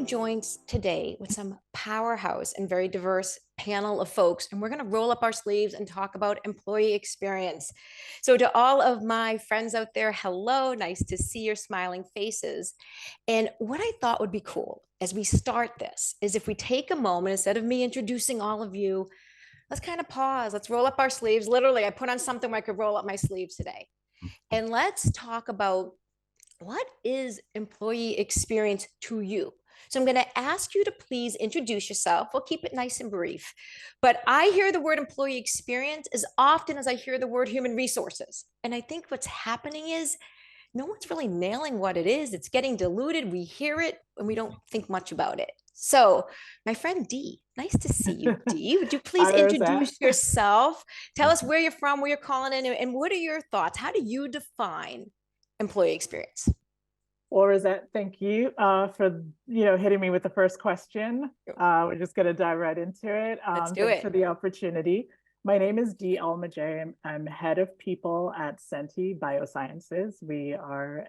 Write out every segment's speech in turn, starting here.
joined today with some powerhouse and very diverse panel of folks, and we're going to roll up our sleeves and talk about employee experience. So, to all of my friends out there, hello, nice to see your smiling faces. And what I thought would be cool as we start this is if we take a moment, instead of me introducing all of you, let's kind of pause, let's roll up our sleeves. Literally, I put on something where I could roll up my sleeves today. And let's talk about what is employee experience to you? So I'm going to ask you to please introduce yourself. We'll keep it nice and brief. But I hear the word employee experience as often as I hear the word human resources. And I think what's happening is no one's really nailing what it is. It's getting diluted. We hear it and we don't think much about it. So, my friend Dee, nice to see you, Dee. Would you please Hi, Rosette. introduce yourself? Tell us where you're from, where you're calling in, and what are your thoughts? How do you define employee experience? Well, Rosette, thank you for hitting me with the first question. We're just going to dive right into it. Let's do Thanks for it. the opportunity. My name is Dee Almajay. I'm head of people at Senti Biosciences. We are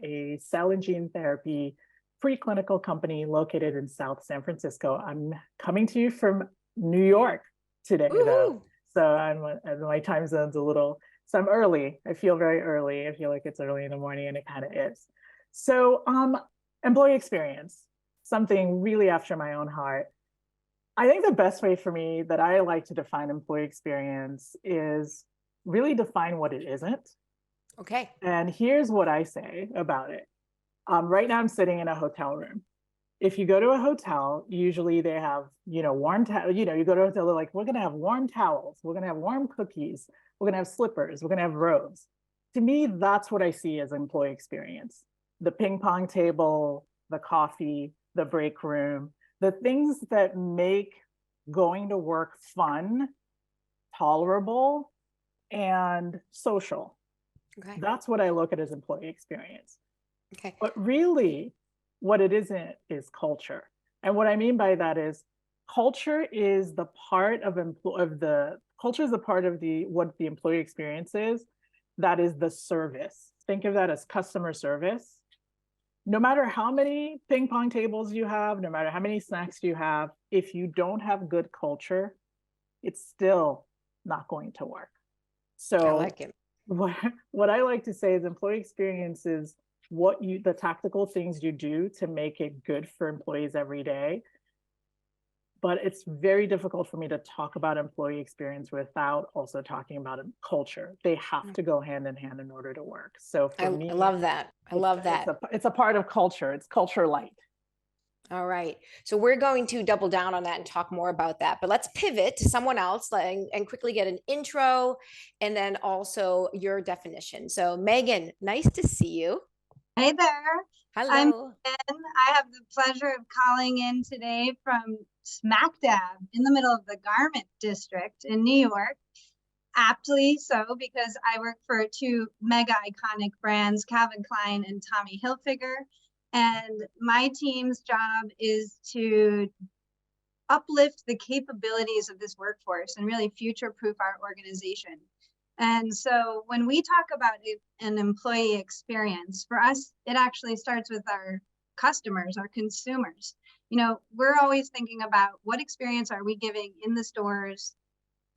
a cell and gene therapy preclinical company located in South San Francisco. I'm coming to you from New York today, though. So my time zone's a little, so I'm early. I feel very early. I feel like it's early in the morning, and it kind of is. So employee experience, something really after my own heart. I think the best way for me that I like to define employee experience is really define what it isn't. Okay. And here's what I say about it. Right now I'm sitting in a hotel room. If you go to a hotel, usually they have, warm towels, you go to a hotel, they're like, we're going to have warm towels. We're going to have warm cookies. We're going to have slippers. We're going to have robes. To me, that's what I see as employee experience. The ping pong table, the coffee, the break room, the things that make going to work fun, tolerable, and social. Okay. That's what I look at as employee experience. Okay. But really, what it isn't is culture. And what I mean by that is culture is the part of culture is the part of what the employee experience is. That is the service. Think of that as customer service. No matter how many ping pong tables you have, no matter how many snacks you have, if you don't have good culture, it's still not going to work. So I like it. What I like to say is employee experience is the tactical things you do to make it good for employees every day. But it's very difficult for me to talk about employee experience without also talking about culture. They have to go hand in hand in order to work. So for me, I love that. I love that. It's a part of culture. It's culture light. All right. So we're going to double down on that and talk more about that. But let's pivot to someone else and quickly get an intro and then also your definition. So Megan, nice to see you. Hey there. I'm Hello. Jen. I have the pleasure of calling in today from smack dab in the middle of the garment district in New York. Aptly so, because I work for two mega iconic brands, Calvin Klein and Tommy Hilfiger. And my team's job is to uplift the capabilities of this workforce and really future-proof our organization. And so when we talk about an employee experience, for us, it actually starts with our customers, our consumers. We're always thinking about what experience are we giving in the stores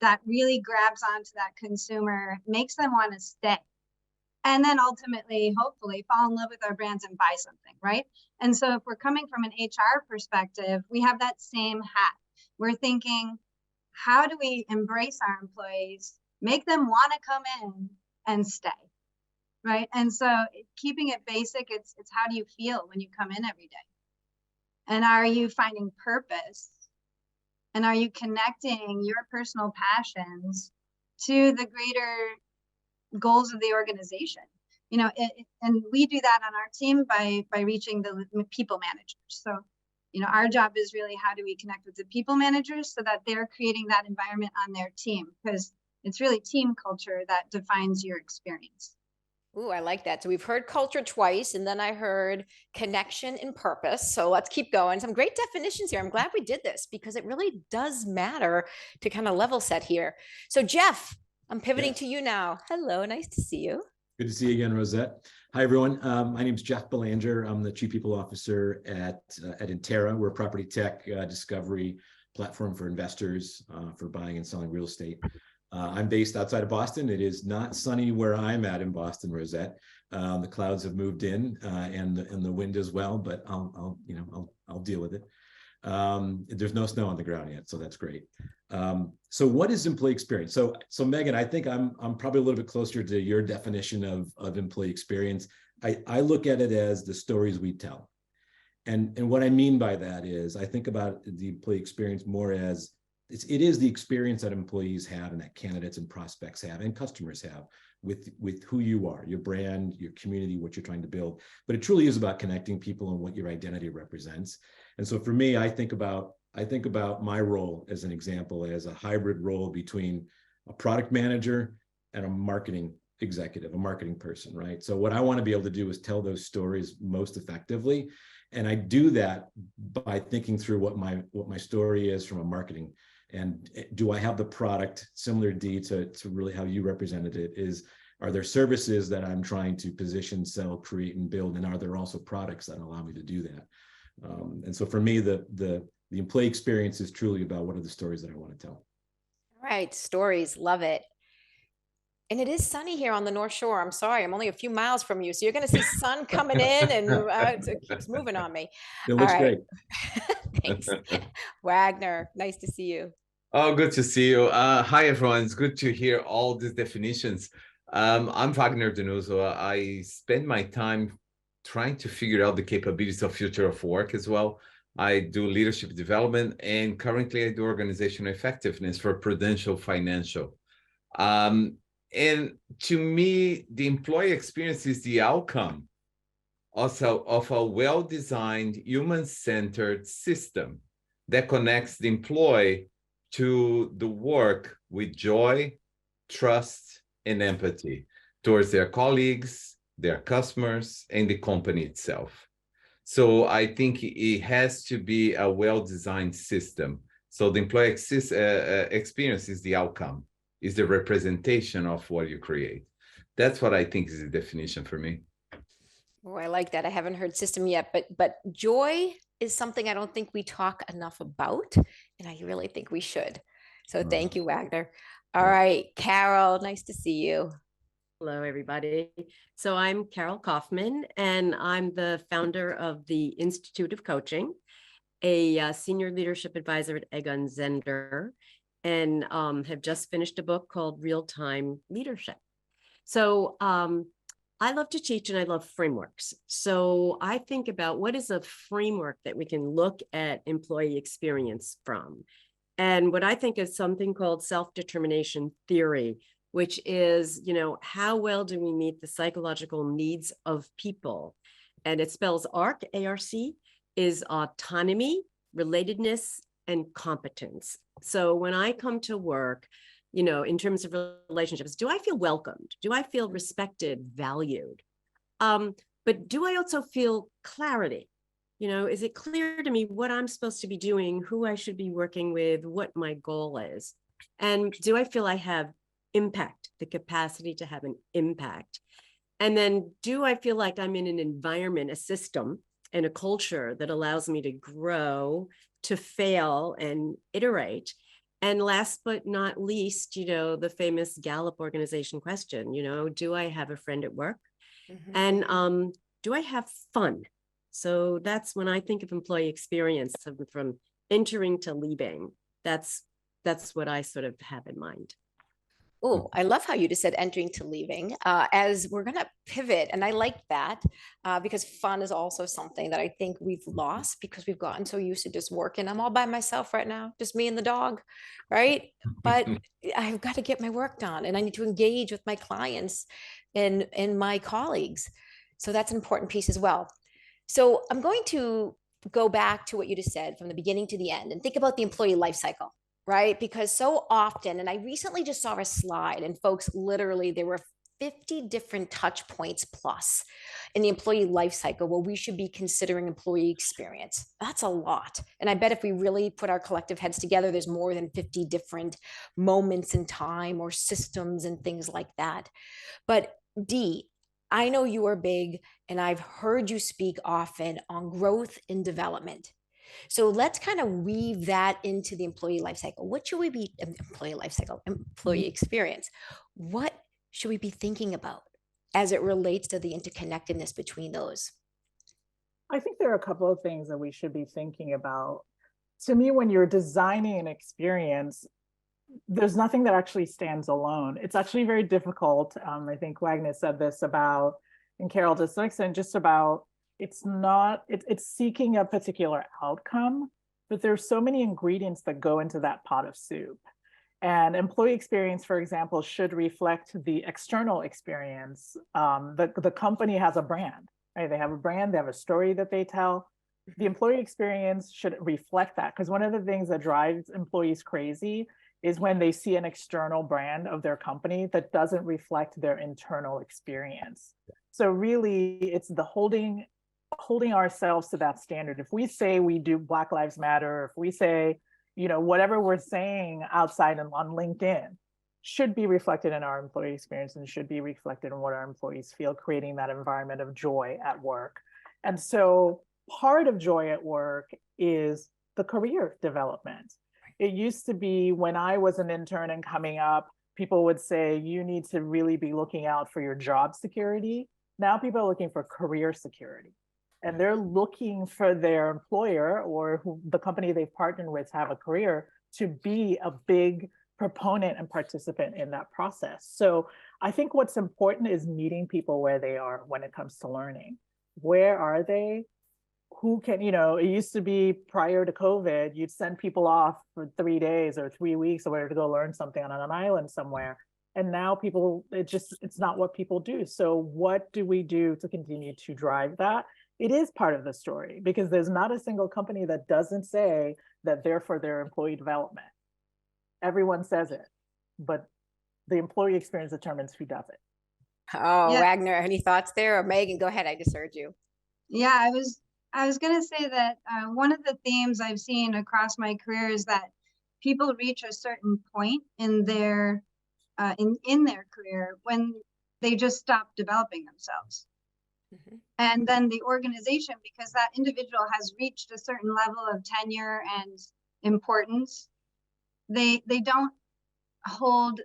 that really grabs onto that consumer, makes them want to stay. And then ultimately, hopefully, fall in love with our brands and buy something, right? And so if we're coming from an HR perspective, we have that same hat. We're thinking, how do we embrace our employees, make them want to come in and stay, right? And so keeping it basic, it's how do you feel when you come in every day? And are you finding purpose? And are you connecting your personal passions to the greater goals of the organization? And we do that on our team by reaching the people managers. So, our job is really how do we connect with the people managers so that they're creating that environment on their team, because it's really team culture that defines your experience. Ooh, I like that. So we've heard culture twice, and then I heard connection and purpose. So let's keep going. Some great definitions here. I'm glad we did this because it really does matter to kind of level set here. So Jeff, I'm pivoting to you now. Hello, nice to see you. Good to see you again, Rosette. Hi, everyone. My name is Jeff Belanger. I'm the Chief People Officer at Intera. We're a property tech discovery platform for investors for buying and selling real estate. I'm based outside of Boston. It is not sunny where I'm at in Boston, Rosette. The clouds have moved in and the wind as well, but I'll deal with it. There's no snow on the ground yet, so that's great. So what is employee experience? So Megan, I think I'm probably a little bit closer to your definition of employee experience. I look at it as the stories we tell. And what I mean by that is I think about the employee experience more as it is the experience that employees have and that candidates and prospects have and customers have with who you are, your brand, your community, what you're trying to build. But it truly is about connecting people and what your identity represents. And so for me, I think about my role as an example as a hybrid role between a product manager and a marketing executive, a marketing person, right? So what I want to be able to do is tell those stories most effectively. And I do that by thinking through what my story is from a marketing. And do I have the product, similar, Dee, to really how you represented it, are there services that I'm trying to position, sell, create, and build? And are there also products that allow me to do that? And so for me, the employee experience is truly about what are the stories that I want to tell. All right, stories, love it. And it is sunny here on the North Shore. I'm sorry, I'm only a few miles from you. So you're going to see sun coming in and it keeps moving on me. It looks great. Thanks. Wagner, nice to see you. Oh, good to see you. Hi, everyone. It's good to hear all these definitions. I'm Wagner Denuso. I spend my time trying to figure out the capabilities of future of work as well. I do leadership development, and currently I do organizational effectiveness for Prudential Financial. And to me, the employee experience is the outcome also of a well-designed, human-centered system that connects the employee to the work with joy, trust, and empathy towards their colleagues, their customers, and the company itself. So I think it has to be a well-designed system. So the employee experience is the outcome, is the representation of what you create. That's what I think is the definition for me. Oh, I like that. I haven't heard system yet, but joy is something I don't think we talk enough about, and I really think we should. So thank you, Wagner. All right, Carol, nice to see you. Hello, everybody. So I'm Carol Kaufman, and I'm the founder of the Institute of Coaching, a senior leadership advisor at Egon Zehnder, and have just finished a book called Real-Time Leadership. So I love to teach and I love frameworks. So I think about what is a framework that we can look at employee experience from. And what I think is something called self-determination theory, which is, how well do we meet the psychological needs of people? And it spells ARC, A-R-C, is autonomy, relatedness, and competence. So when I come to work, in terms of relationships, do I feel welcomed? Do I feel respected, valued? But do I also feel clarity? Is it clear to me what I'm supposed to be doing, who I should be working with, what my goal is? And do I feel I have impact, the capacity to have an impact? And then do I feel like I'm in an environment, a system, and a culture that allows me to grow, to fail, and iterate? And last but not least, the famous Gallup organization question, do I have a friend at work? Mm-hmm. And do I have fun? So that's when I think of employee experience from entering to leaving. That's what I sort of have in mind. Oh, I love how you just said entering to leaving, as we're going to pivot. And I like that because fun is also something that I think we've lost because we've gotten so used to just working. I'm all by myself right now, just me and the dog, right? But I've got to get my work done and I need to engage with my clients and my colleagues. So that's an important piece as well. So I'm going to go back to what you just said from the beginning to the end and think about the employee life cycle. Right? Because so often, and I recently just saw a slide and folks, literally, there were 50 different touch points plus in the employee life cycle where we should be considering employee experience. That's a lot. And I bet if we really put our collective heads together, there's more than 50 different moments in time or systems and things like that. But Dee, I know you are big, and I've heard you speak often on growth and development. So let's kind of weave that into the employee life cycle. What should we be, employee life cycle, employee experience? What should we be thinking about as it relates to the interconnectedness between those? I think there are a couple of things that we should be thinking about. To me, when you're designing an experience, there's nothing that actually stands alone. It's actually very difficult. I think Wagner said this about, and Carol to some extent, just about, it's seeking a particular outcome, but there's so many ingredients that go into that pot of soup. And employee experience, for example, should reflect the external experience. The company has a brand, right? They have a brand, they have a story that they tell. The employee experience should reflect that, because one of the things that drives employees crazy is when they see an external brand of their company that doesn't reflect their internal experience. So really, it's the holding ourselves to that standard. If we say we do Black Lives Matter, if we say, whatever we're saying outside and on LinkedIn should be reflected in our employee experience and should be reflected in what our employees feel, creating that environment of joy at work. And so part of joy at work is the career development. It used to be when I was an intern and coming up, people would say, you need to really be looking out for your job security. Now people are looking for career security. And they're looking for their employer or the company they've partnered with to have a career to be a big proponent and participant in that process. So I think what's important is meeting people where they are when it comes to learning. Where are they? Who can, it used to be prior to COVID, you'd send people off for 3 days or 3 weeks or whatever to go learn something on an island somewhere. And now people, it's not what people do. So what do we do to continue to drive that? It is part of the story, because there's not a single company that doesn't say that they're for their employee development. Everyone says it, but the employee experience determines who does it. Oh, Yeah. Wagner, any thoughts there? Or Megan, go ahead. I just heard you. Yeah, I was going to say that one of the themes I've seen across my career is that people reach a certain point in their career when they just stop developing themselves. Mm-hmm. And then the organization, because that individual has reached a certain level of tenure and importance, they don't hold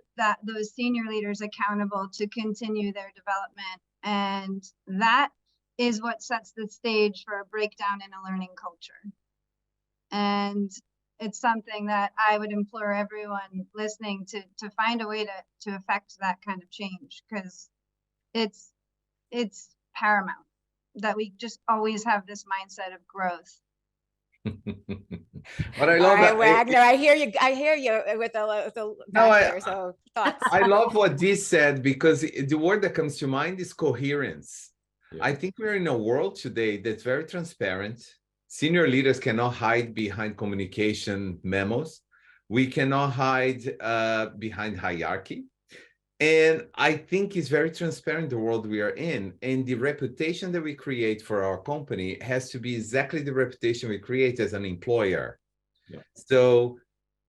those senior leaders accountable to continue their development. And that is what sets the stage for a breakdown in a learning culture. And it's something that I would implore everyone listening to find a way to affect that kind of change, because it's paramount that we just always have this mindset of growth. But I love All right, that. Wagner, I hear you with the factor, so thoughts. I love what Dee said, because the word that comes to mind is coherence. Yeah. I think we're in a world today that's very transparent. Senior leaders cannot hide behind communication memos. We cannot hide behind hierarchy. And I think it's very transparent, the world we are in. And the reputation that we create for our company has to be exactly the reputation we create as an employer. Yeah. So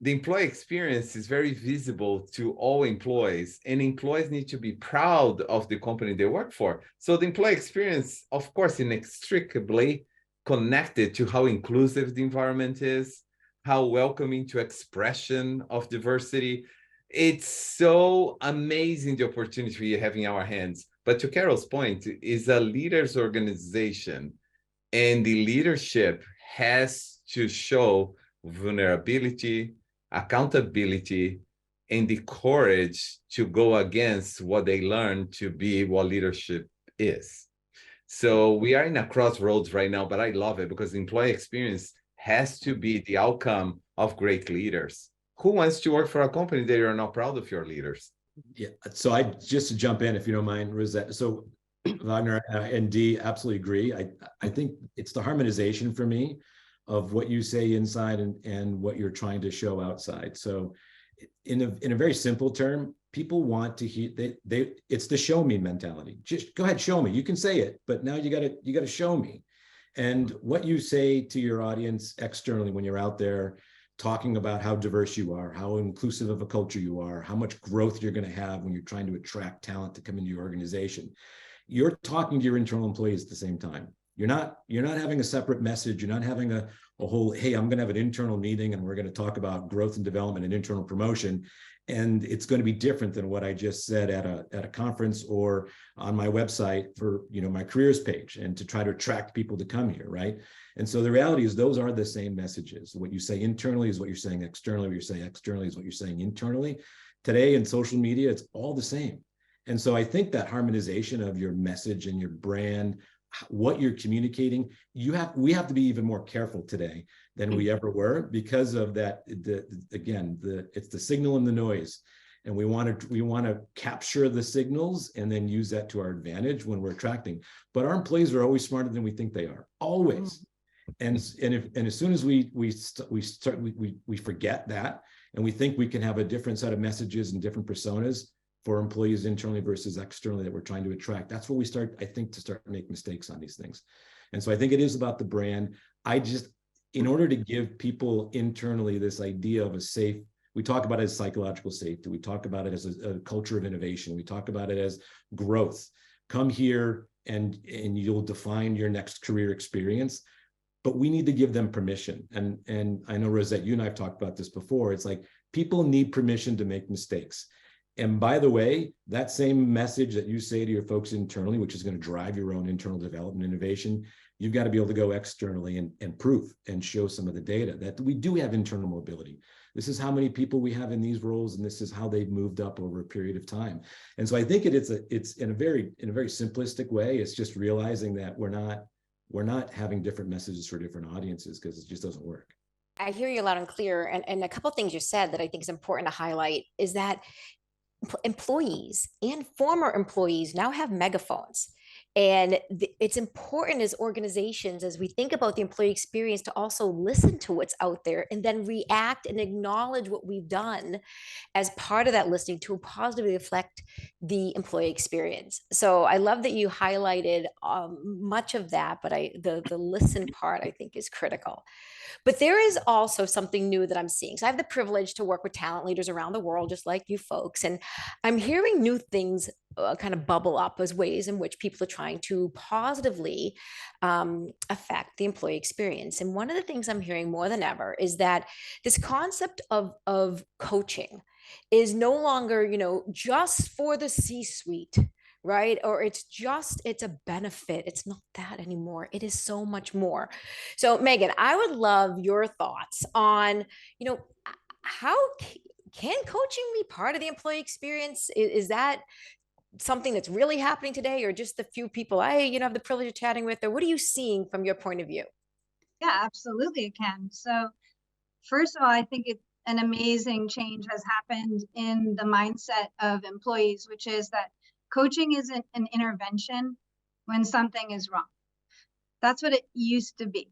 the employee experience is very visible to all employees, and employees need to be proud of the company they work for. So the employee experience, of course, inextricably connected to how inclusive the environment is, how welcoming to expression of diversity. It's so amazing, the opportunity we have in our hands. But to Carol's point, is a leader's organization, and the leadership has to show vulnerability, accountability, and the courage to go against what they learned to be what leadership is. So we are in a crossroads right now, but I love it, because the employee experience has to be the outcome of great leaders. Who wants to work for a company that you're not proud of your leaders? Yeah, so just to jump in, if you don't mind, Rosette. So Wagner and Dee absolutely agree. I think it's the harmonization for me of what you say inside and what you're trying to show outside. So in a very simple term, people want to hear, it's the show me mentality. Just go ahead, show me. You can say it, but now you gotta show me. And what you say to your audience externally when you're out there talking about how diverse you are, how inclusive of a culture you are, how much growth you're going to have when you're trying to attract talent to come into your organization, you're talking to your internal employees at the same time. You're not having a separate message. You're not having a whole, hey, I'm going to have an internal meeting and we're going to talk about growth and development and internal promotion. And it's going to be different than what I just said at a conference or on my website for, my careers page, and to try to attract people to come here, right? And so the reality is those are the same messages. What you say internally is what you're saying externally. What you're saying externally is what you're saying internally. Today in social media, it's all the same. And so I think that harmonization of your message and your brand, what you're communicating, we have to be even more careful today than we ever were, because of that. It's the signal and the noise, and we want to capture the signals and then use that to our advantage when we're attracting. But our employees are always smarter than we think they are, always. And as soon as we forget that, and we think we can have a different set of messages and different personas for employees internally versus externally that we're trying to attract, that's where we start, I think, to start to make mistakes on these things. And so I think it is about the brand. In order to give people internally this idea of a safe, we talk about it as psychological safety. We talk about it as a culture of innovation. We talk about it as growth. Come here and you'll define your next career experience. But we need to give them permission. And I know, Rosette, you and I have talked about this before. It's like people need permission to make mistakes. And by the way, that same message that you say to your folks internally, which is going to drive your own internal development innovation, you've got to be able to go externally and prove and show some of the data that we do have internal mobility. This is how many people we have in these roles, and this is how they've moved up over a period of time. And so I think it's in a very simplistic way. It's just realizing that we're not having different messages for different audiences, because it just doesn't work. I hear you loud and clear. And a couple of things you said that I think is important to highlight is that employees and former employees now have megaphones. And it's important as organizations, as we think about the employee experience, to also listen to what's out there and then react and acknowledge what we've done as part of that listening to positively reflect the employee experience. So I love that you highlighted much of that, but the listen part, I think, is critical. But there is also something new that I'm seeing. So I have the privilege to work with talent leaders around the world, just like you folks. And I'm hearing new things kind of bubble up as ways in which people are trying to positively affect the employee experience. And one of the things I'm hearing more than ever is that this concept of coaching is no longer, just for the C-suite, right? Or it's a benefit. It's not that anymore. It is so much more. So Megan, I would love your thoughts on, how can coaching be part of the employee experience? Is that something that's really happening today, or just the few people I, have the privilege of chatting with? Or what are you seeing from your point of view? Yeah, absolutely it can. So first of all, I think an amazing change has happened in the mindset of employees, which is that coaching isn't an intervention when something is wrong. That's what it used to be.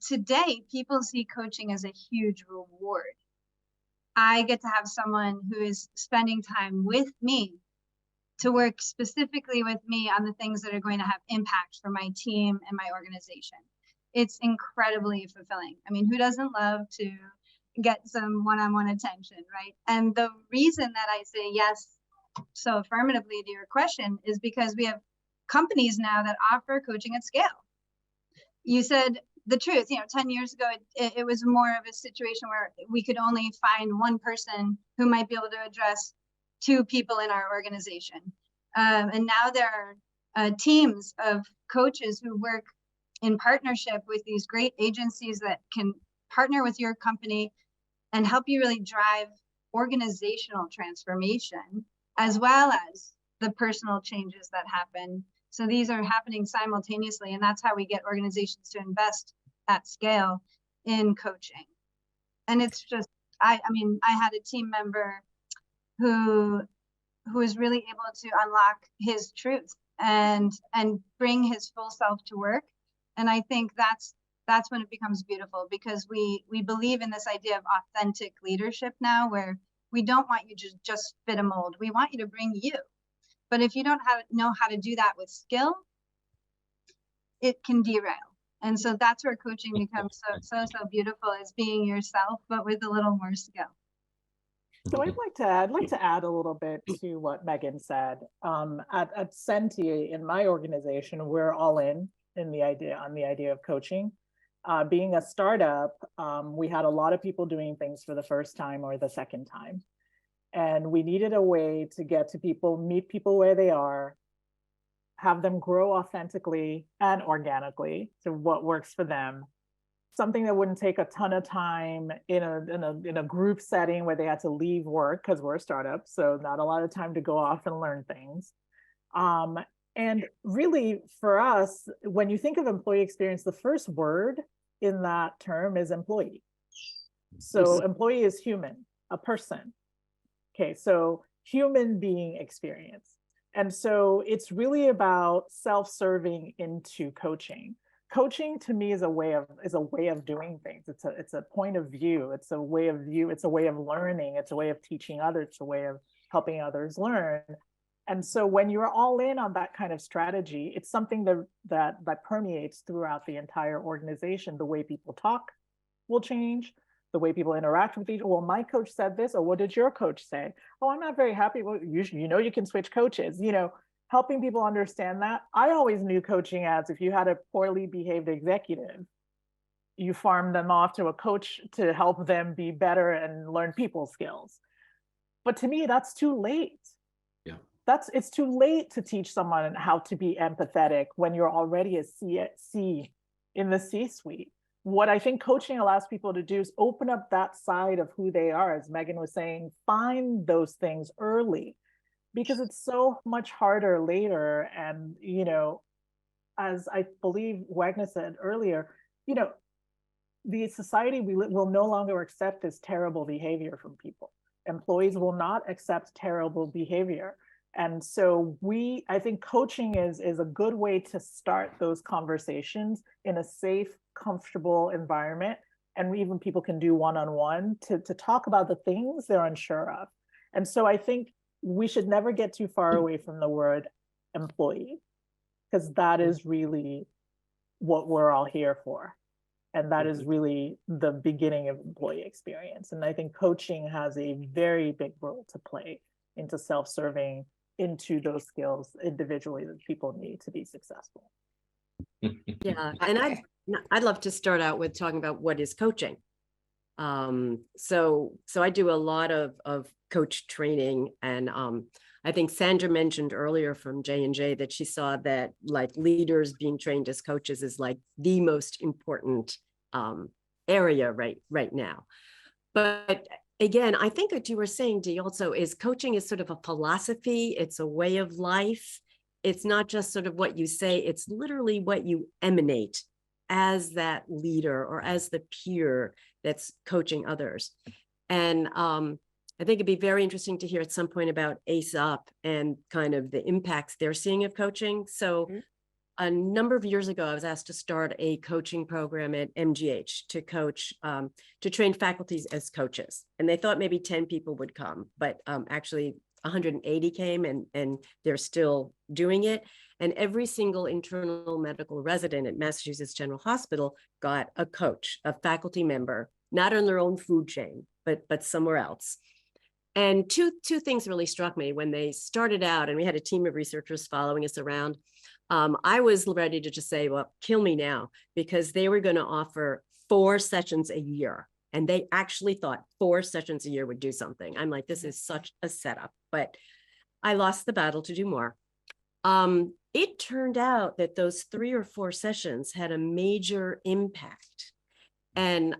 Today, people see coaching as a huge reward. I get to have someone who is spending time with me to work specifically with me on the things that are going to have impact for my team and my organization. It's incredibly fulfilling. I mean, who doesn't love to get some one-on-one attention, right? And the reason that I say yes so affirmatively to your question is because we have companies now that offer coaching at scale. You said the truth, 10 years ago, it was more of a situation where we could only find one person who might be able to address two people in our organization. And now there are teams of coaches who work in partnership with these great agencies that can partner with your company and help you really drive organizational transformation, as well as the personal changes that happen. So these are happening simultaneously, and that's how we get organizations to invest at scale in coaching. And it's just, I had a team member who was really able to unlock his truth and bring his full self to work. And I think that's when it becomes beautiful, because we believe in this idea of authentic leadership now, where We don't want you to just fit a mold. We want you to bring you. But if you don't know how to do that with skill, it can derail. And so that's where coaching becomes so beautiful, is being yourself, but with a little more skill. So I'd like to add a little bit to what Megan said. At Senti, in my organization, we're all in the idea of coaching. Being a startup, we had a lot of people doing things for the first time or the second time. And we needed a way to get to people, meet people where they are, have them grow authentically and organically to what works for them. Something that wouldn't take a ton of time in a group setting where they had to leave work, because we're a startup, so not a lot of time to go off and learn things. And really, for us, when you think of employee experience, the first word in that term is employee. So employee is human, a person. Okay, so human being experience. And so it's really about self-serving into coaching. Coaching to me is a way of doing things. It's a point of view. It's a way of view. It's a way of learning. It's a way of teaching others. It's a way of helping others learn. And so when you're all in on that kind of strategy, it's something that permeates throughout the entire organization. The way people talk will change. The way people interact with each other. Well, my coach said this, or what did your coach say? Oh, I'm not very happy. Well, you can switch coaches, helping people understand that. I always knew coaching as, if you had a poorly behaved executive, you farmed them off to a coach to help them be better and learn people skills. But to me, that's too late. Yeah. It's too late to teach someone how to be empathetic when you're already a C in the C-suite. What I think coaching allows people to do is open up that side of who they are, as Megan was saying, find those things early, because it's so much harder later. And, as I believe Wagner said earlier, the society will no longer accept this terrible behavior from people. Employees will not accept terrible behavior. And so I think coaching is a good way to start those conversations in a safe, comfortable environment. And even people can do one-on-one to talk about the things they're unsure of. And so I think we should never get too far away from the word employee, because that is really what we're all here for. And that is really the beginning of employee experience. And I think coaching has a very big role to play into self-serving into those skills individually that people need to be successful. Yeah, and I'd love to start out with talking about what is coaching. So I do a lot of coach training, and I think Sandra mentioned earlier from J&J that she saw that like leaders being trained as coaches is like the most important area right now. But again, I think what you were saying, Dee, also is coaching is sort of a philosophy. It's a way of life. It's not just sort of what you say, it's literally what you emanate as that leader or as the peer that's coaching others. And I think it'd be very interesting to hear at some point about ACE Up and kind of the impacts they're seeing of coaching. So a number of years ago, I was asked to start a coaching program at MGH to coach, to train faculties as coaches. And they thought maybe 10 people would come, but actually 180 came, and they're still doing it. And every single internal medical resident at Massachusetts General Hospital got a coach, a faculty member, not on their own food chain, but somewhere else. And two things really struck me when they started out, and we had a team of researchers following us around. I was ready to just say, well, kill me now, because they were going to offer 4 sessions a year. And they actually thought 4 sessions a year would do something. I'm like, this is such a setup, but I lost the battle to do more. It turned out that those 3 or 4 sessions had a major impact. And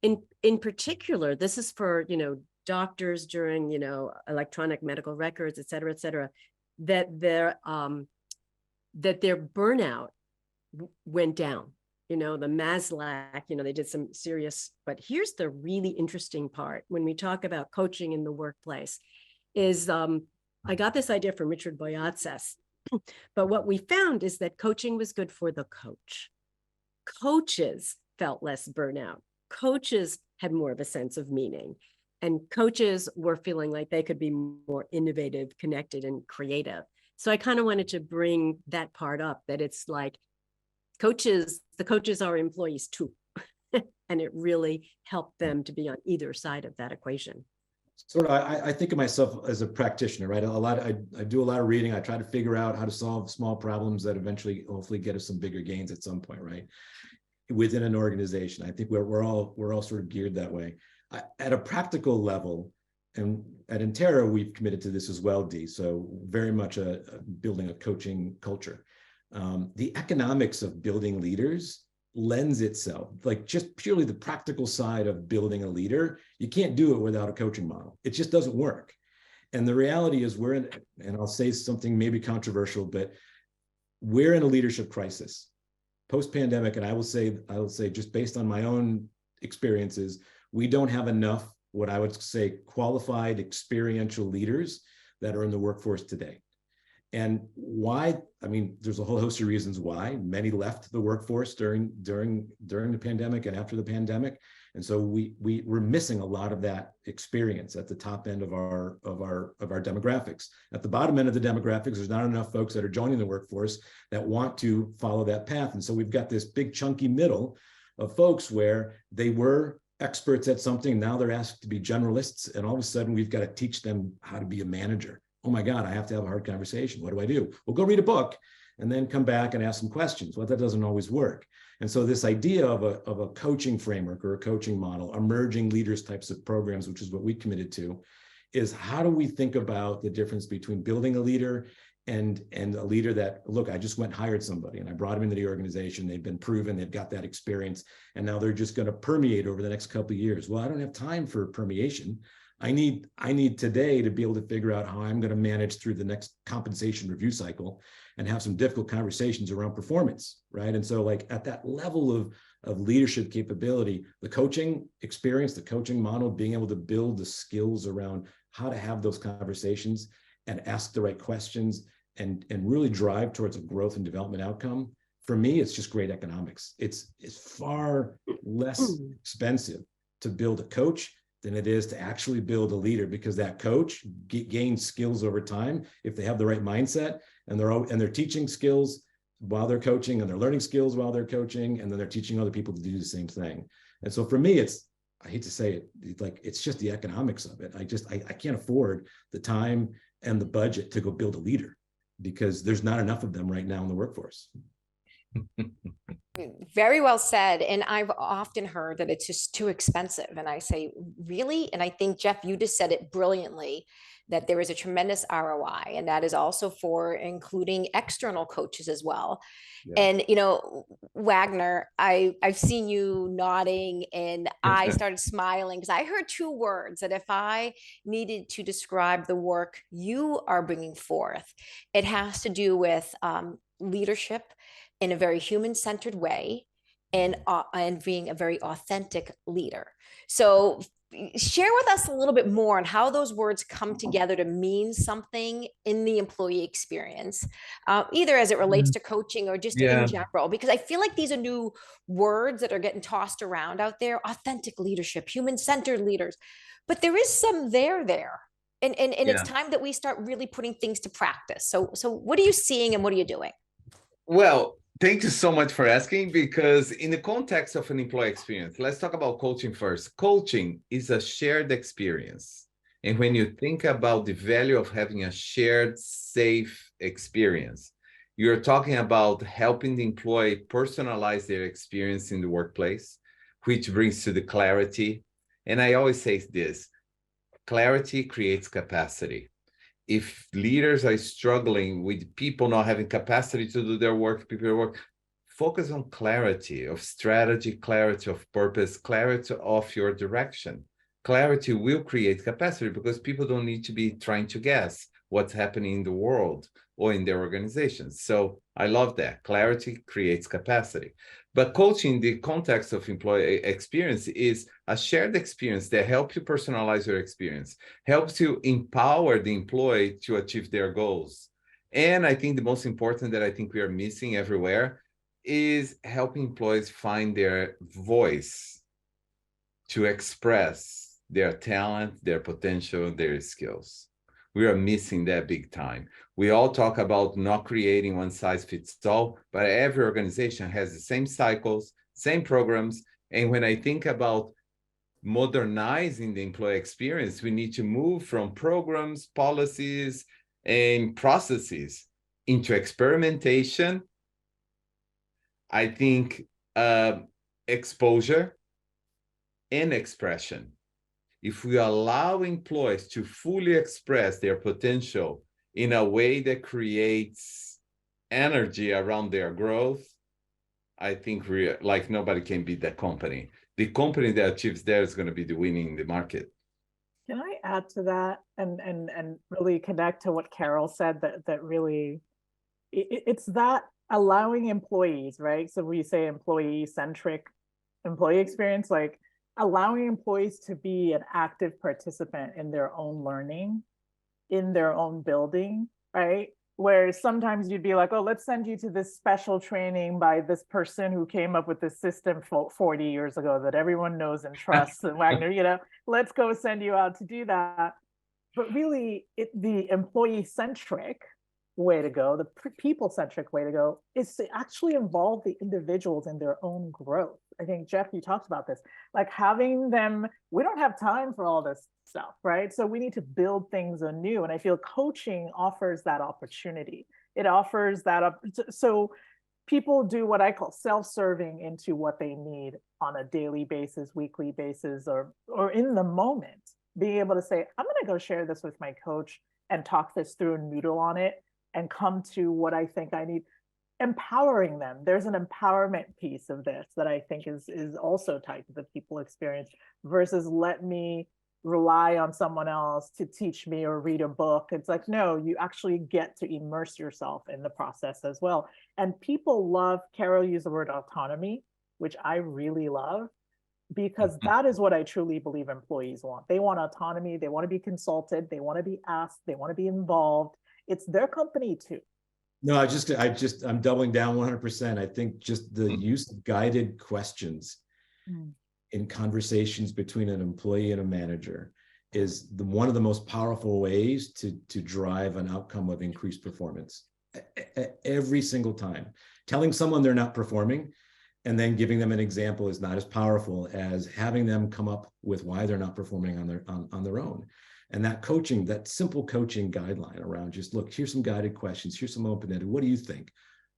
in particular, this is for, doctors during, electronic medical records, et cetera, that their burnout went down. The MASLAC, they did some serious, but here's the really interesting part when we talk about coaching in the workplace is I got this idea from Richard Boyatzis, but what we found is that coaching was good for the coach. Coaches felt less burnout. Coaches had more of a sense of meaning. and coaches were feeling like they could be more innovative, connected, and creative. So I kind of wanted to bring that part up, that it's like the coaches are employees too. And it really helped them to be on either side of that equation. Sort of, I think of myself as a practitioner, right? I do a lot of reading. I try to figure out how to solve small problems that eventually, hopefully, get us some bigger gains at some point, right? Within an organization, I think we're all sort of geared that way. At a practical level, and at Intera, we've committed to this as well, Dee. So very much building a coaching culture. The economics of building leaders lends itself, like just purely the practical side of building a leader, you can't do it without a coaching model. It just doesn't work. And the reality is we're in, and I'll say something maybe controversial, but we're in a leadership crisis post-pandemic. And I will say just based on my own experiences, we don't have enough, what I would say, qualified experiential leaders that are in the workforce today. And why? I mean, there's a whole host of reasons why. Many left the workforce during the pandemic and after the pandemic, and so we're missing a lot of that experience at the top end of our demographics. At the bottom end of the demographics, there's not enough folks that are joining the workforce that want to follow that path, and so we've got this big chunky middle of folks where they were experts at something, now they're asked to be generalists, and all of a sudden we've got to teach them how to be a manager. Oh my God, I have to have a hard conversation. What do I do? Well, go read a book and then come back and ask some questions. Well, that doesn't always work. And so this idea of a coaching framework or a coaching model, emerging leaders types of programs, which is what we committed to, is how do we think about the difference between building a leader and a leader that, look, I just went and hired somebody and I brought them into the organization. They've been proven, they've got that experience, and now they're just going to permeate over the next couple of years. Well, I don't have time for permeation. I need today to be able to figure out how I'm going to manage through the next compensation review cycle and have some difficult conversations around performance, right? And so like at that level of leadership capability, the coaching experience, the coaching model, being able to build the skills around how to have those conversations and ask the right questions and really drive towards a growth and development outcome. For me, it's just great economics. It's far less expensive to build a coach than it is to actually build a leader, because that coach gains skills over time if they have the right mindset, and they're teaching skills while they're coaching, and they're learning skills while they're coaching, and then they're teaching other people to do the same thing. And so for me, I hate to say it, it's just the economics of it. I can't afford the time and the budget to go build a leader because there's not enough of them right now in the workforce. Very well said. And I've often heard that it's just too expensive. And I say, really? And I think, Jeff, you just said it brilliantly, that there is a tremendous ROI. And that is also for including external coaches as well. Yeah. And, Wagner, I've seen you nodding and I started smiling because I heard two words that if I needed to describe the work you are bringing forth, it has to do with leadership in a very human-centered way and being a very authentic leader. So share with us a little bit more on how those words come together to mean something in the employee experience, either as it relates to coaching or just in general, because I feel like these are new words that are getting tossed around out there: authentic leadership, human-centered leaders, but there is some there. And it's time that we start really putting things to practice. So what are you seeing and what are you doing? Well, thank you so much for asking, because in the context of an employee experience, let's talk about coaching first. Coaching is a shared experience. And when you think about the value of having a shared, safe experience, you're talking about helping the employee personalize their experience in the workplace, which brings to the clarity. And I always say this: clarity creates capacity. If leaders are struggling with people not having capacity to do their work, focus on clarity of strategy, clarity of purpose, clarity of your direction. Clarity will create capacity because people don't need to be trying to guess what's happening in the world or in their organizations. So I love that. Clarity creates capacity. But coaching, the context of employee experience, is a shared experience that helps you personalize your experience, helps you empower the employee to achieve their goals. And I think the most important that I think we are missing everywhere is helping employees find their voice to express their talent, their potential, their skills. We are missing that big time. We all talk about not creating one size fits all, but every organization has the same cycles, same programs. And when I think about modernizing the employee experience, we need to move from programs, policies, and processes into experimentation. I think exposure and expression. If we allow employees to fully express their potential in a way that creates energy around their growth, I think like nobody can beat that company. The company that achieves that is going to be the winning in the market. Can I add to that and really connect to what Carol said, that really, it's that allowing employees, right? So we say employee-centric employee experience, like allowing employees to be an active participant in their own learning, in their own building, right? Where sometimes you'd be like, oh, let's send you to this special training by this person who came up with this system 40 years ago that everyone knows and trusts, and Wagner, you know, let's go send you out to do that. But really, the employee-centric way to go, the people-centric way to go, is to actually involve the individuals in their own growth. I think, Jeff, you talked about this, like having them, we don't have time for all this stuff, right? So we need to build things anew. And I feel coaching offers that opportunity. It offers that up. So people do what I call self-serving into what they need on a daily basis, weekly basis, or in the moment, being able to say, I'm going to go share this with my coach and talk this through and noodle on it and come to what I think I need. Empowering them. There's an empowerment piece of this that I think is also tied to the people experience, versus let me rely on someone else to teach me or read a book. It's like, no, you actually get to immerse yourself in the process as well. And people love, Carol used the word autonomy, which I really love, because that is what I truly believe employees want. They want autonomy. They want to be consulted. They want to be asked. They want to be involved. It's their company too. No, I'm doubling down 100%. I think just the use of guided questions in conversations between an employee and a manager is one of the most powerful ways to drive an outcome of increased performance. Every single time, telling someone they're not performing and then giving them an example is not as powerful as having them come up with why they're not performing on their own. And that coaching, that simple coaching guideline around just, look, here's some guided questions, here's some open-ended, what do you think?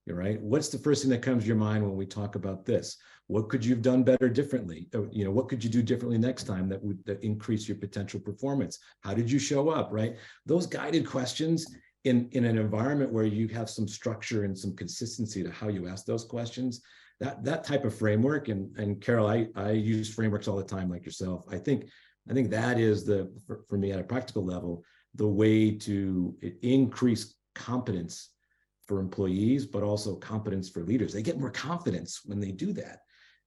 You're right. What's the first thing that comes to your mind when we talk about this? What could you have done better differently? You know, what could you do differently next time that would increase your potential performance? How did you show up, right? Those guided questions in an environment where you have some structure and some consistency to how you ask those questions, that type of framework, and Carol, I use frameworks all the time like yourself. I think that is for me at a practical level, the way to increase competence for employees, but also competence for leaders. They get more confidence when they do that.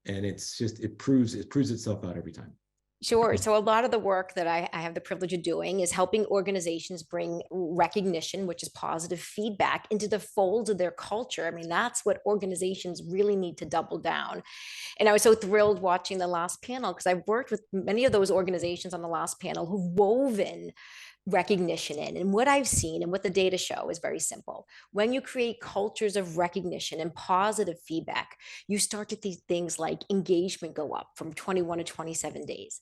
And it proves itself out every time. Sure. So a lot of the work that I have the privilege of doing is helping organizations bring recognition, which is positive feedback, into the fold of their culture. I mean, that's what organizations really need to double down. And I was so thrilled watching the last panel, because I've worked with many of those organizations on the last panel who've woven recognition in. And what I've seen and what the data show is very simple. When you create cultures of recognition and positive feedback, you start to see things like engagement go up from 21 to 27 days.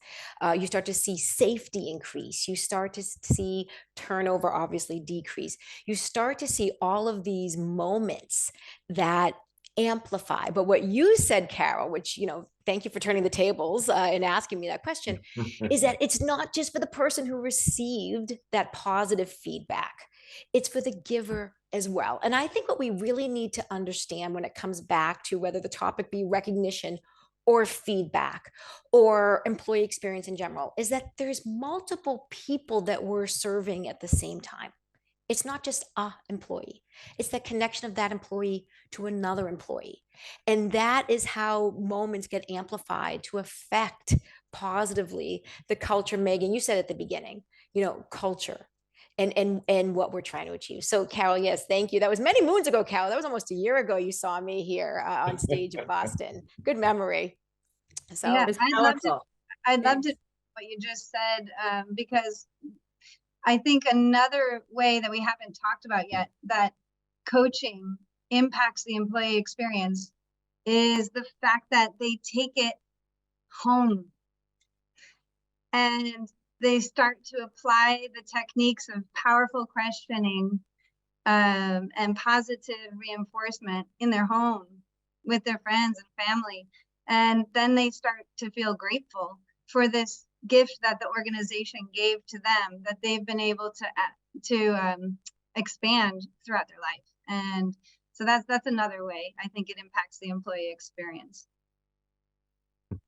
You start to see safety increase. You start to see turnover obviously decrease. You start to see all of these moments that amplify. But what you said, Carol, which, you know, thank you for turning the tables and asking me that question, is that it's not just for the person who received that positive feedback. It's for the giver as well. And I think what we really need to understand when it comes back to whether the topic be recognition or feedback or employee experience in general, is that there's multiple people that we're serving at the same time. It's not just an employee. It's the connection of that employee to another employee. And that is how moments get amplified to affect positively the culture. Megan, you said at the beginning, you know, culture and what we're trying to achieve. So Carol, yes, thank you. That was many moons ago, Carol. That was almost a year ago you saw me here on stage in Boston. Good memory. So yeah, I'd love to what you just said, because I think another way that we haven't talked about yet that coaching impacts the employee experience is the fact that they take it home and they start to apply the techniques of powerful questioning and positive reinforcement in their home with their friends and family. And then they start to feel grateful for this gift that the organization gave to them, that they've been able to expand throughout their life. And so that's another way I think it impacts the employee experience.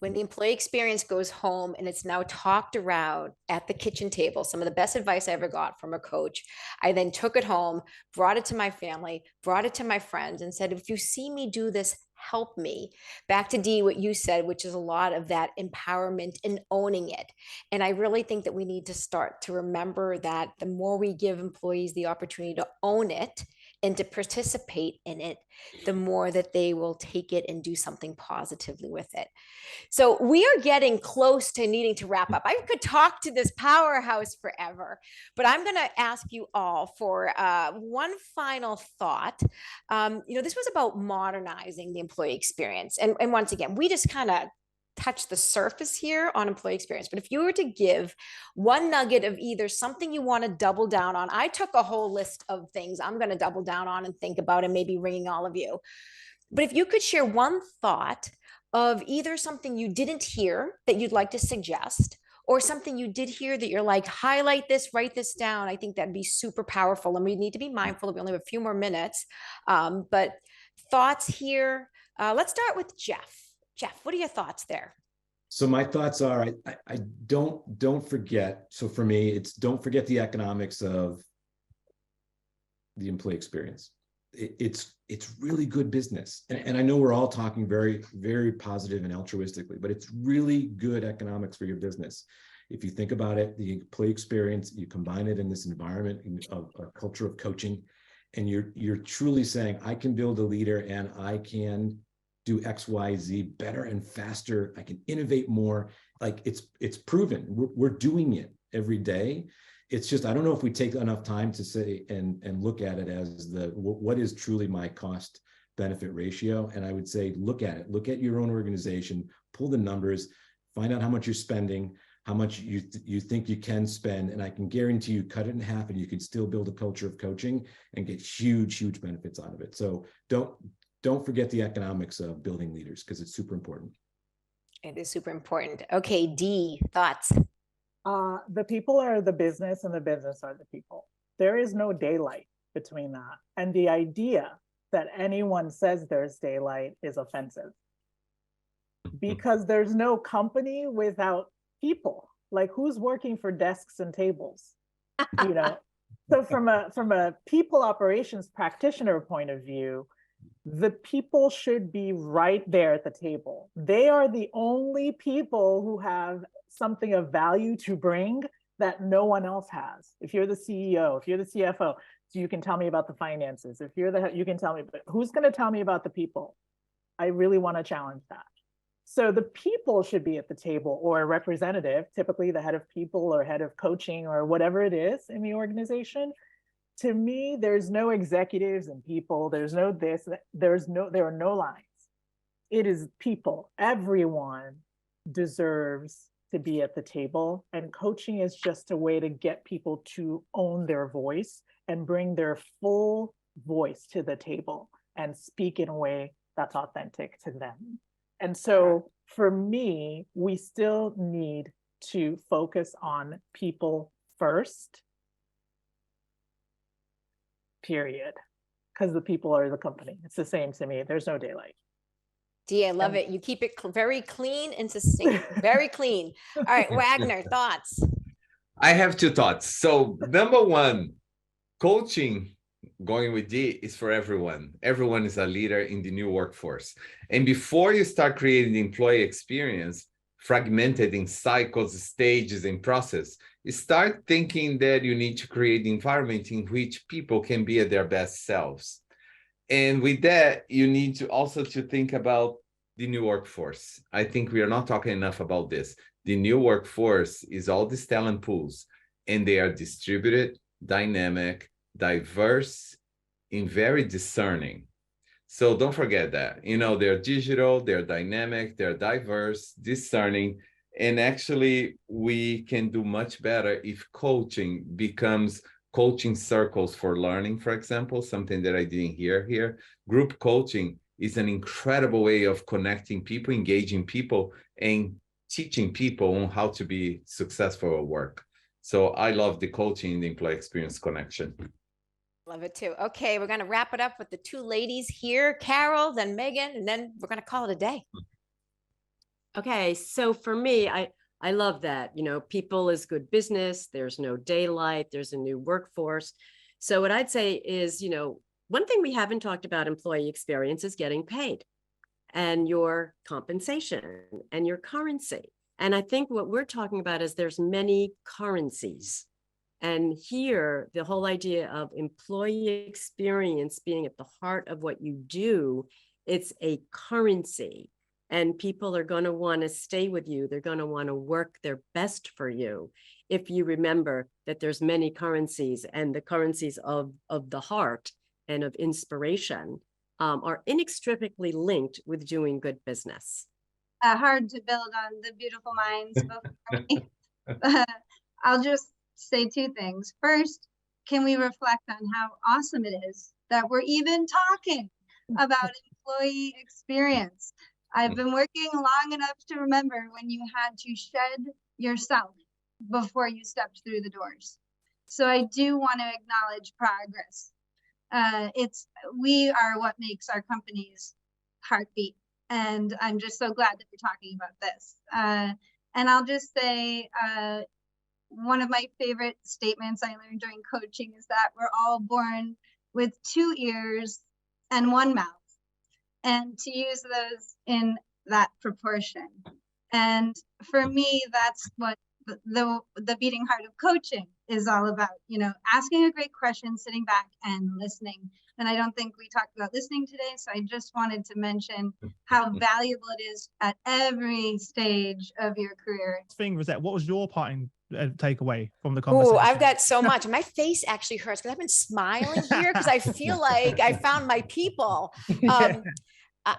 When the employee experience goes home and it's now talked around at the kitchen table, some of the best advice I ever got from a coach, I then took it home, brought it to my family, brought it to my friends, and said, if you see me do this, help me. Back to Dee, what you said, which is a lot of that empowerment and owning it. And I really think that we need to start to remember that the more we give employees the opportunity to own it and to participate in it, the more that they will take it and do something positively with it. So we are getting close to needing to wrap up. I could talk to this powerhouse forever, but I'm going to ask you all for one final thought. This was about modernizing the employee experience. And once again, we just kind of touch the surface here on employee experience. But if you were to give one nugget of either something you want to double down on, I took a whole list of things I'm going to double down on and think about and maybe ringing all of you. But if you could share one thought of either something you didn't hear that you'd like to suggest, or something you did hear that you're like, highlight this, write this down, I think that'd be super powerful. And we need to be mindful that we only have a few more minutes. But thoughts here. Let's start with Jeff. Jeff, what are your thoughts there? So my thoughts are, I don't forget. So for me, it's don't forget the economics of the employee experience. It's really good business. And I know we're all talking very, very positive and altruistically, but it's really good economics for your business. If you think about it, the employee experience, you combine it in this environment of a culture of coaching, and you're truly saying, I can build a leader and I can do X, Y, Z better and faster. I can innovate more. Like it's proven. We're doing it every day. It's just, I don't know if we take enough time to say and look at it as what is truly my cost benefit ratio. And I would say, look at it, look at your own organization, pull the numbers, find out how much you're spending, how much you think you can spend. And I can guarantee you cut it in half and you can still build a culture of coaching and get huge, huge benefits out of it. So don't forget the economics of building leaders, because it's super important. It is super important. Okay, Dee, thoughts? The people are the business and the business are the people. There is no daylight between that. And the idea that anyone says there's daylight is offensive, because there's no company without people. Like, who's working for desks and tables? So from a people operations practitioner point of view, the people should be right there at the table. They are the only people who have something of value to bring that no one else has. If you're the CEO, if you're the CFO, so you can tell me about the finances. If you're you can tell me, but who's going to tell me about the people? I really want to challenge that. So the people should be at the table, or a representative, typically the head of people or head of coaching or whatever it is in the organization. To me, there's no executives and people. There's no this. There are no lines. It is people. Everyone deserves to be at the table, and coaching is just a way to get people to own their voice and bring their full voice to the table and speak in a way that's authentic to them. And so for me, we still need to focus on people first, period, because the people are the company. It's the same to me. There's no daylight. Dee, I love it. You keep it very clean and succinct, very clean. All right, Wagner, thoughts? I have two thoughts. So number one, coaching, going with D, is for everyone. Everyone is a leader in the new workforce. And before you start creating the employee experience, fragmented in cycles, stages, and process, you start thinking that you need to create the environment in which people can be at their best selves. And with that, you need to also to think about the new workforce. I think we are not talking enough about this. The new workforce is all these talent pools, and they are distributed, dynamic, diverse, and very discerning. So don't forget that, they're digital, they're dynamic, they're diverse, discerning, and actually we can do much better if coaching becomes coaching circles for learning, for example, something that I didn't hear here. Group coaching is an incredible way of connecting people, engaging people, and teaching people on how to be successful at work. So I love the coaching and the employee experience connection. Love it too. Okay, we're going to wrap it up with the two ladies here, Carol, then Megan, and then we're going to call it a day. Okay, so for me, I love that, people is good business. There's no daylight. There's a new workforce. So what I'd say is, one thing we haven't talked about employee experience is getting paid and your compensation and your currency. And I think what we're talking about is there's many currencies. And here, the whole idea of employee experience being at the heart of what you do, it's a currency. And people are going to want to stay with you. They're going to want to work their best for you. If you remember that there's many currencies, and the currencies of the heart and of inspiration are inextricably linked with doing good business. Hard to build on the beautiful minds before me. I'll just say two things. First, can we reflect on how awesome it is that we're even talking about employee experience? I've been working long enough to remember when you had to shed yourself before you stepped through the doors. So I do want to acknowledge progress. We are what makes our company's heartbeat. And I'm just so glad that we're talking about this. And I'll just say, one of my favorite statements I learned during coaching is that we're all born with 2 ears and 1 mouth, and to use those in that proportion. And for me, that's what the beating heart of coaching is all about, asking a great question, sitting back and listening. And I don't think we talked about listening today. So I just wanted to mention how valuable it is at every stage of your career. Thing was that, what was your parting takeaway from the conversation? Oh, I've got so much. My face actually hurts because I've been smiling here because I feel like I found my people.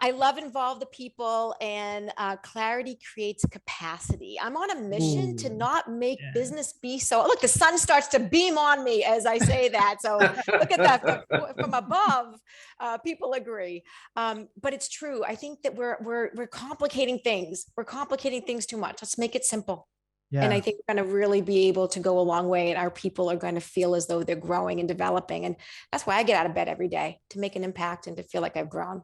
I love involve the people, and clarity creates capacity. I'm on a mission to not make business be so, look, the sun starts to beam on me as I say that. So look at that from above, people agree. But it's true. I think that we're complicating things. We're complicating things too much. Let's make it simple. Yeah. And I think we're going to really be able to go a long way, and our people are going to feel as though they're growing and developing. And that's why I get out of bed every day, to make an impact and to feel like I've grown.